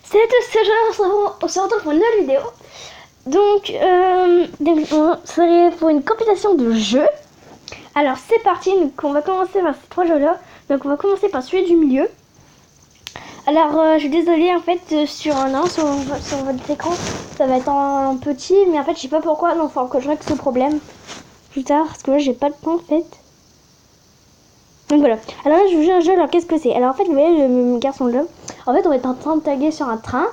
Salut à tous, c'est Jean, on se retrouve pour une nouvelle vidéo. Donc c'est pour une compilation de jeux. Alors c'est parti, donc on va commencer par ces 3 jeux là. Donc on va commencer par celui du milieu. Alors je suis désolée en fait sur votre écran ça va être en petit, mais en fait je sais pas pourquoi, non faut que je règle ce problème plus tard parce que là j'ai pas le temps en fait. Donc voilà, alors là je vous joue un jeu, alors qu'est-ce que c'est? Alors en fait vous voyez le garçon là, en fait on va être en train de taguer sur un train.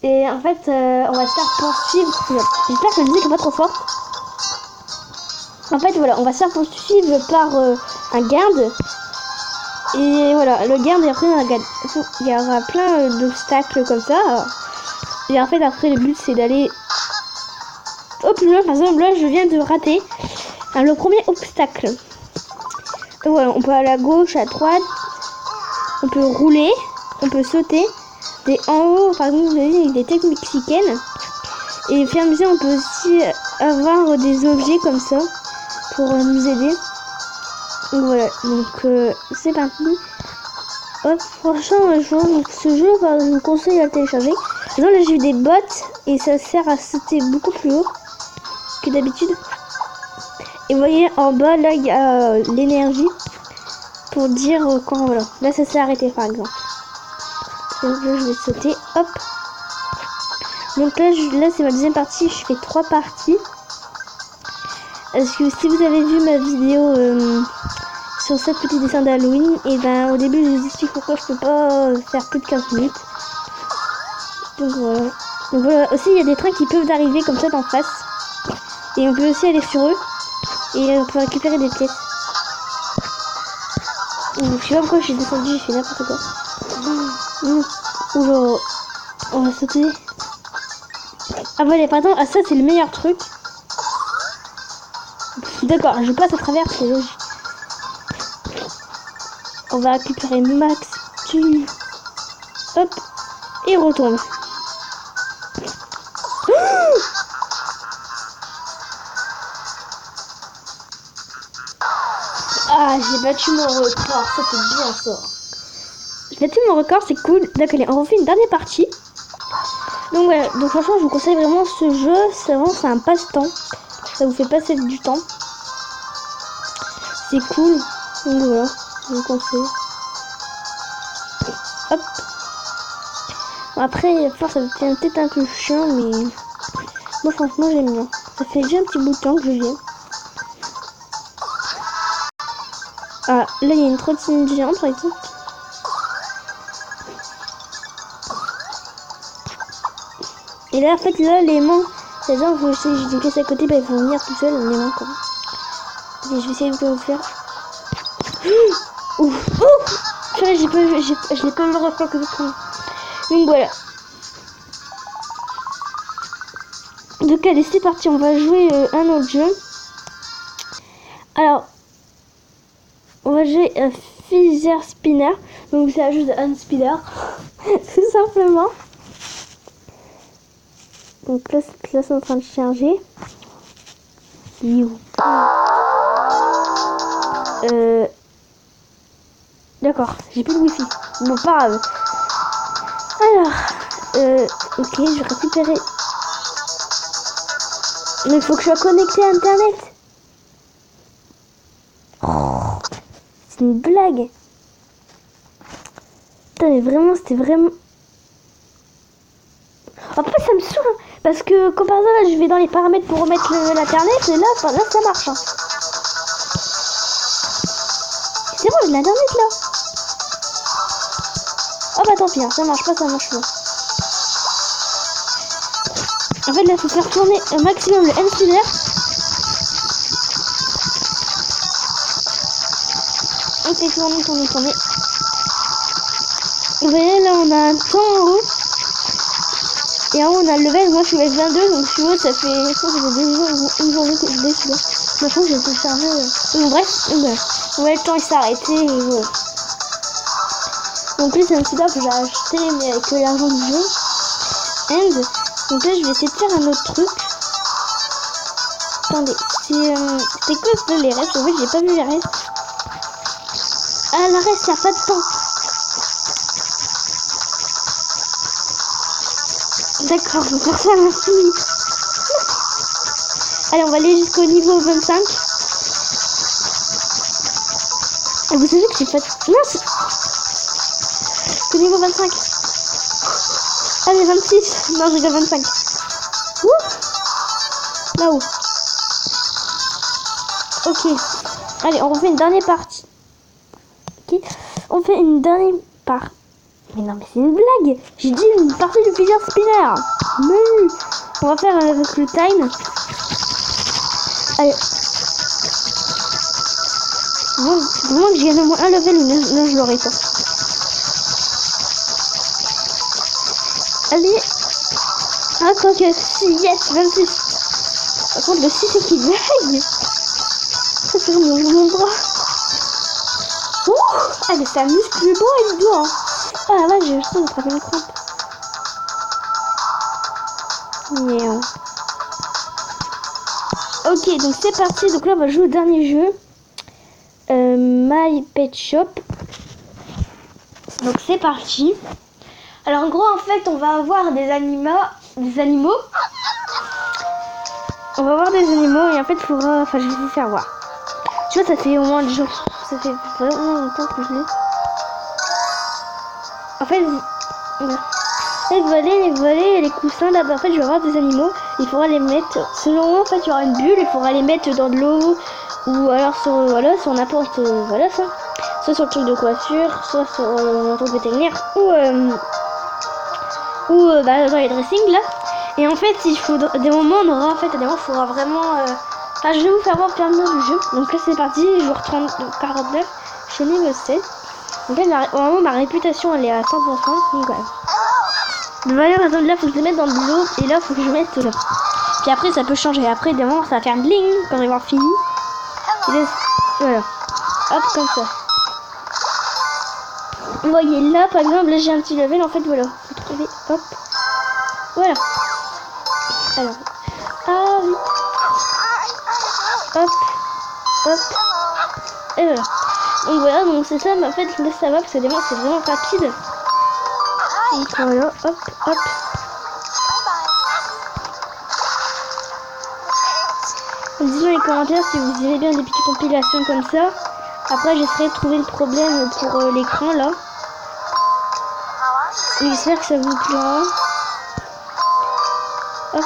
Et en fait, on va se faire poursuivre. J'espère que la musique est pas trop forte. En fait, voilà, on va se faire poursuivre par un garde. Et voilà, le garde, et après, il y aura plein d'obstacles comme ça. Et en fait, après, le but, c'est d'aller au plus loin. Par exemple, là, je viens de rater le premier obstacle. Donc voilà, on peut aller à gauche, à droite. On peut rouler. On peut sauter. Et en haut, par exemple, vous avez des techniques mexicaines. Et au fur et à mesure, on peut aussi avoir des objets comme ça pour nous aider. Donc voilà, donc c'est parti. Hop, franchement, ce jeu, je vous conseille à le télécharger. Sinon, là, j'ai eu des bots et ça sert à sauter beaucoup plus haut que d'habitude. Et vous voyez, en bas, là, il y a l'énergie pour dire quand, voilà. Là, ça s'est arrêté, par exemple. Donc là, je vais sauter, hop. Donc là, c'est ma deuxième partie, je fais 3 parties. Parce que si vous avez vu ma vidéo sur 7 petits dessins d'Halloween, et ben au début je vous explique pourquoi je peux pas faire plus de 15 minutes. Donc voilà. Donc voilà, aussi il y a des trains qui peuvent arriver comme ça d'en face. Et on peut aussi aller sur eux. Et on peut récupérer des pièces. Donc, je sais pas pourquoi je suis descendu, j'ai fait n'importe quoi. Ou genre, on va sauter. Ah voilà, pardon, ah ça c'est le meilleur truc. D'accord, je passe à travers, c'est logique. On va récupérer max tu. Hop, et on retourne. Ah, j'ai battu mon record, ça c'est bien ça. J'ai battu mon record, c'est cool. D'accord, allez, on refait une dernière partie. Donc voilà, donc franchement je vous conseille vraiment ce jeu, c'est un passe-temps. Ça vous fait passer du temps. C'est cool. Donc voilà, je vous conseille. Hop. Après, à force ça devient peut-être un peu chiant, mais moi franchement j'aime bien. Ça fait déjà un petit bout de temps que je viens. Ah, là il y a une trottinette géante par exemple. Et là en fait là les mains, c'est-à-dire que si je déplace à côté, bah, ils vont venir tout seuls, les mains comme. Et je vais essayer de vous faire. Ouf. Ouf. Je l'ai pas eu le record que je prends. Donc voilà. Donc allez, c'est parti, on va jouer un autre jeu. Alors, on va jouer un Feather Spinner. Donc c'est juste un spinner, tout simplement. Donc là, c'est en train de charger. D'accord, j'ai plus de wifi. Bon, pas grave. Alors, ok, je vais récupérer. Mais il faut que je sois connecté à internet. Oh, c'est une blague. Putain, mais vraiment, c'était vraiment. En fait, ça me saoule. Parce que, comme par exemple, là, je vais dans les paramètres pour remettre l'internet. Et là, ça marche. Hein. C'est bon, j'ai l'internet là. Oh bah tant pis, hein, ça marche pas. En fait là il faut faire tourner un maximum le N-spinner. Ok, tourner. Vous voyez là on a un temps en haut. Et en haut on a le level, moi je suis F22 donc si vous voulez ça fait une journée que je l'ai celui-là. Maintenant j'ai été chargé. Donc bref, vous voyez le temps il s'est arrêté et voilà. Donc là c'est un spinner que j'ai acheté mais avec l'argent du jeu. And donc là je vais essayer de faire un autre truc. Attendez, c'était quoi les restes? En fait j'ai pas vu les restes. Ah la reste, il n'y a pas de temps. D'accord, je vais faire ça à l'infini. Allez, on va aller jusqu'au niveau 25. Et vous savez que c'est pas... Mince. Au niveau 25. Allez, 26. Non, je rigole, 25. Ouh. Là-haut. Ok. Allez, on refait une dernière partie. Ok. On fait une dernière partie. Mais non, mais c'est une blague. J'ai dit une partie du figure spinner. Mais on va faire avec le time. Allez. Vraiment que j'ai au moins un level ou là je l'aurai pas. Allez. Ah, quoi que si, yes, 26. Par contre, le 6 c'est qui blague. Ça fait mon bras. Ouh. Ah, mais c'est un muscle du bras et du doigt. Hein. Ah la vache, j'ai juste d'attraper une crampe. Miaou. Ok, donc c'est parti. Donc là, on va jouer au dernier jeu. My Pet Shop. Donc c'est parti. Alors en gros, en fait, on va avoir des animaux. On va avoir des animaux et en fait, il faudra... Enfin, je vais vous faire voir. Tu vois, ça fait au moins des jours. Ça fait vraiment longtemps que je l'ai. En fait, les volets et les coussins là-bas, en fait, je vais avoir des animaux. Il faudra les mettre, selon moi, en fait, il y aura une bulle. Il faudra les mettre dans de l'eau ou alors sur, voilà, sur n'importe, voilà ça. Soit sur le truc de coiffure, soit sur un truc vétérinaire ou bah, dans les dressings là. Et en fait, il faut des moments, on aura en fait, des moments, il faudra vraiment. Enfin, je vais vous faire voir plein de du jeu. Donc là, c'est parti. Jour 49, je suis niveau 7. Donc là, au moment, ma réputation, elle est à 100%. Donc voilà. De valeur, attends, là, faut que je les mette dans de l'eau. Et là, faut que je mette là. Puis après, ça peut changer. Après, des moments, ça va faire bling quand il va avoir fini. Et là, voilà. Hop, comme ça. Vous voyez là, par exemple, là, j'ai un petit level. En fait, voilà. Vous trouvez, hop. Voilà. Alors. Ah oui. Hop. Hop. Et voilà. Donc voilà, donc c'est ça, mais en fait, là, ça va, parce que des moments, c'est vraiment rapide. Donc voilà, hop, hop. Dites-moi dans les commentaires si vous aimez bien des petites compilations comme ça. Après, j'essaierai de trouver le problème pour l'écran là. J'espère que ça vous plaira. Hop.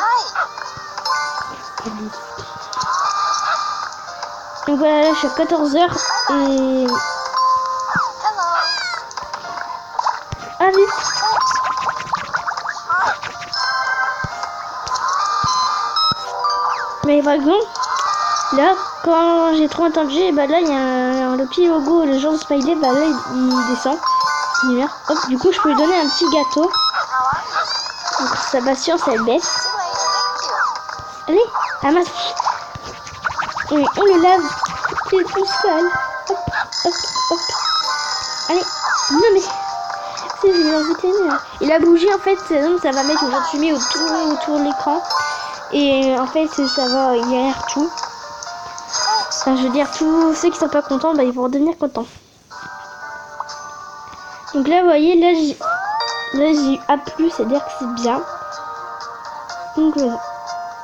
Donc voilà, là, je suis à 14h et... Ah vite. Mais par exemple, là, quand j'ai trop entendu, bah là, il y a le petit logo, le genre de smiley, bah là, il descend. Hop, du coup, je peux lui donner un petit gâteau. Donc, sa patience, elle baisse. Allez, ramasse. Et on le lave. Il est tout seul. Hop, hop, hop. Allez, non mais... C'est génial, et la bougie, en fait, ça va mettre une fumée autour de l'écran. Et en fait, ça va éclairer tout. Enfin, je veux dire, tous ceux qui sont pas contents, bah, ils vont redevenir contents. Donc là, vous voyez, là, j'ai A+, c'est-à-dire que c'est bien. Donc voilà.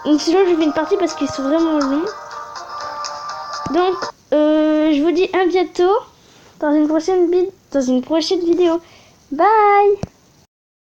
Donc sinon, je fais une partie parce qu'ils sont vraiment longs. Donc, je vous dis à bientôt dans une prochaine vidéo. Bye!